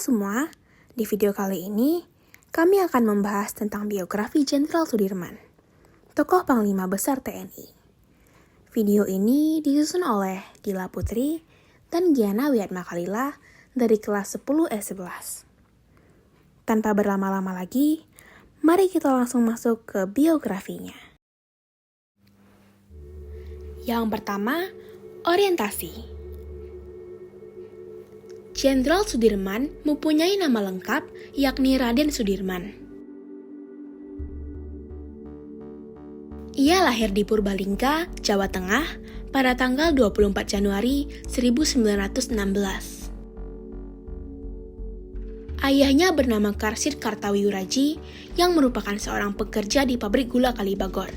semua, di video kali ini kami akan membahas tentang biografi Jenderal Sudirman, tokoh Panglima Besar TNI. Video ini disusun oleh Dila Putri dan Giana Wiatmakalila dari kelas 10 S11. Tanpa berlama-lama lagi, mari kita langsung masuk ke biografinya. Yang pertama, orientasi. Jenderal Sudirman mempunyai nama lengkap yakni Raden Sudirman. Ia lahir di Purbalingga, Jawa Tengah pada tanggal 24 Januari 1916. Ayahnya bernama Karsid Kartawiuraji yang merupakan seorang pekerja di pabrik gula Kalibagor,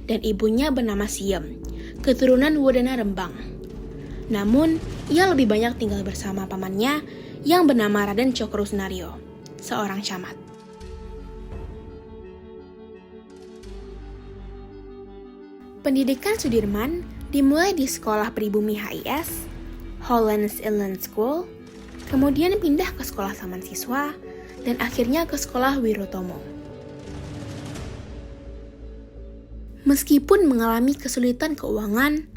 dan ibunya bernama Siem, keturunan Wedana Rembang. Namun, ia lebih banyak tinggal bersama pamannya yang bernama Raden Cokrosunario, seorang camat. Pendidikan Sudirman dimulai di sekolah pribumi HIS, Hollands Inland School, kemudian pindah ke sekolah taman siswa, dan akhirnya ke sekolah Wirotomo. Meskipun mengalami kesulitan keuangan,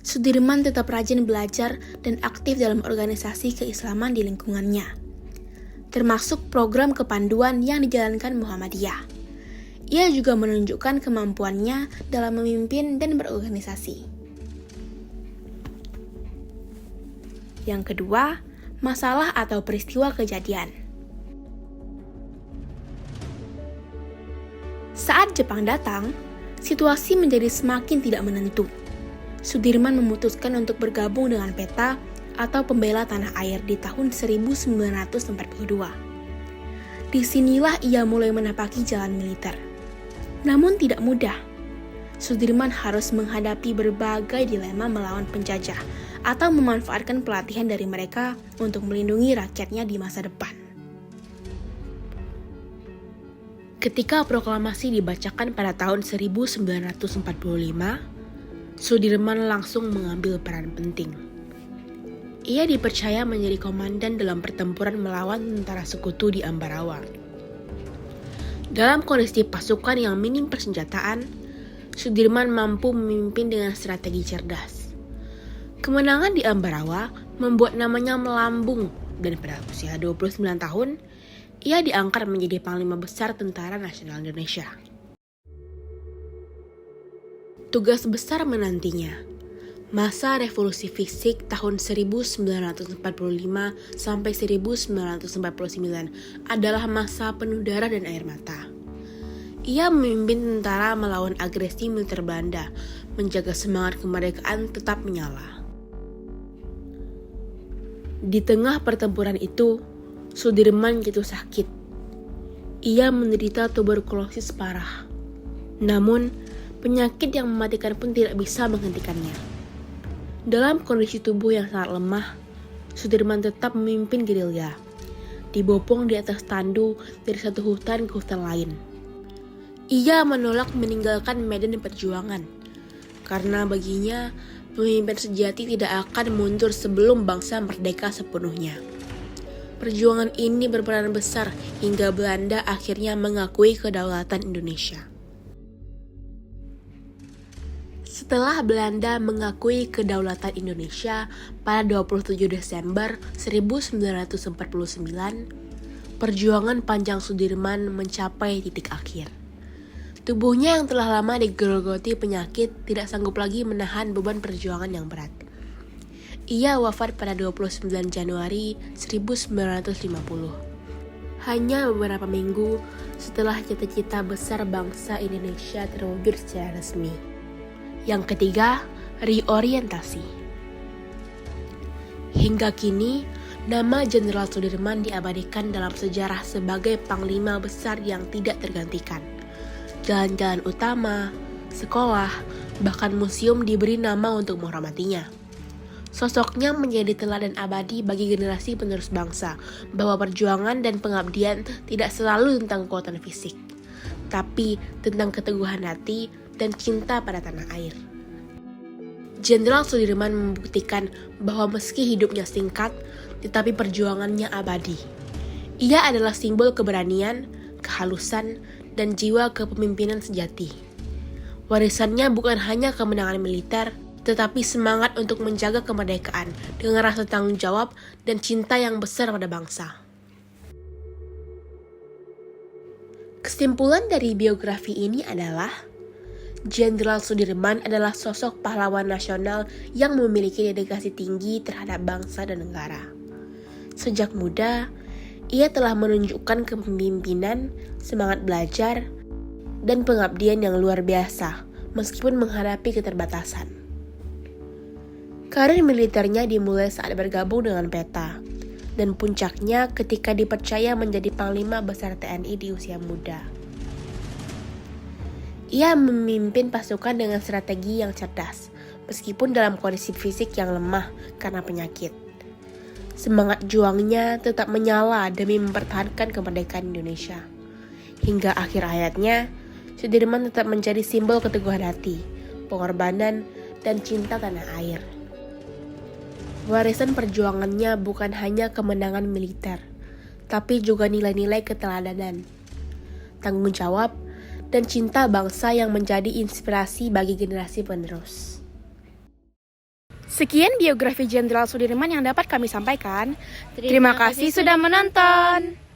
Sudirman tetap rajin belajar dan aktif dalam organisasi keislaman di lingkungannya, termasuk program kepanduan yang dijalankan Muhammadiyah. Ia juga menunjukkan kemampuannya dalam memimpin dan berorganisasi. Yang kedua, masalah atau peristiwa kejadian. Saat Jepang datang, situasi menjadi semakin tidak menentu. Sudirman memutuskan untuk bergabung dengan PETA atau Pembela Tanah Air di tahun 1942. Disinilah ia mulai menapaki jalan militer. Namun tidak mudah. Sudirman harus menghadapi berbagai dilema melawan penjajah atau memanfaatkan pelatihan dari mereka untuk melindungi rakyatnya di masa depan. Ketika proklamasi dibacakan pada tahun 1945, Sudirman langsung mengambil peran penting. Ia dipercaya menjadi komandan dalam pertempuran melawan tentara sekutu di Ambarawa. Dalam kondisi pasukan yang minim persenjataan, Sudirman mampu memimpin dengan strategi cerdas. Kemenangan di Ambarawa membuat namanya melambung, dan pada usia 29 tahun, ia diangkat menjadi Panglima Besar Tentara Nasional Indonesia. Tugas besar menantinya. Masa revolusi fisik tahun 1945 sampai 1949 adalah masa penuh darah dan air mata. Ia memimpin tentara melawan agresi militer Belanda, menjaga semangat kemerdekaan tetap menyala. Di tengah pertempuran itu, Sudirman jatuh sakit. Ia menderita tuberkulosis parah. Namun, penyakit yang mematikan pun tidak bisa menghentikannya. Dalam kondisi tubuh yang sangat lemah, Sudirman tetap memimpin gerilya, dibopong di atas tandu dari satu hutan ke hutan lain. Ia menolak meninggalkan medan perjuangan, karena baginya pemimpin sejati tidak akan mundur sebelum bangsa merdeka sepenuhnya. Perjuangan ini berperan besar hingga Belanda akhirnya mengakui kedaulatan Indonesia. Setelah Belanda mengakui kedaulatan Indonesia pada 27 Desember 1949, perjuangan panjang Sudirman mencapai titik akhir. Tubuhnya yang telah lama digerogoti penyakit tidak sanggup lagi menahan beban perjuangan yang berat. Ia wafat pada 29 Januari 1950. Hanya beberapa minggu setelah cita-cita besar bangsa Indonesia terwujud secara resmi. Yang ketiga, reorientasi. Hingga kini, nama Jenderal Sudirman diabadikan dalam sejarah sebagai Panglima Besar yang tidak tergantikan. Jalan-jalan utama, sekolah, bahkan museum diberi nama untuk menghormatinya. Sosoknya menjadi teladan abadi bagi generasi penerus bangsa, bahwa perjuangan dan pengabdian tidak selalu tentang kekuatan fisik, tapi tentang keteguhan hati dan cinta pada tanah air. Jenderal Sudirman membuktikan bahwa meski hidupnya singkat, tetapi perjuangannya abadi. Ia adalah simbol keberanian, kehalusan, dan jiwa kepemimpinan sejati. Warisannya bukan hanya kemenangan militer, tetapi semangat untuk menjaga kemerdekaan dengan rasa tanggung jawab dan cinta yang besar pada bangsa. Kesimpulan dari biografi ini adalah Jenderal Sudirman adalah sosok pahlawan nasional yang memiliki dedikasi tinggi terhadap bangsa dan negara. Sejak muda, ia telah menunjukkan kepemimpinan, semangat belajar, dan pengabdian yang luar biasa meskipun menghadapi keterbatasan. Karir militernya dimulai saat bergabung dengan PETA, dan puncaknya ketika dipercaya menjadi Panglima Besar TNI di usia muda. Ia memimpin pasukan dengan strategi yang cerdas, meskipun dalam kondisi fisik yang lemah karena penyakit. Semangat juangnya tetap menyala demi mempertahankan kemerdekaan Indonesia. Hingga akhir hayatnya, Sudirman tetap menjadi simbol keteguhan hati, pengorbanan, dan cinta tanah air. Warisan perjuangannya bukan hanya kemenangan militer, tapi juga nilai-nilai keteladanan, tanggung jawab, dan cinta bangsa yang menjadi inspirasi bagi generasi penerus. Sekian biografi Jenderal Sudirman yang dapat kami sampaikan. Terima kasih sudah menonton.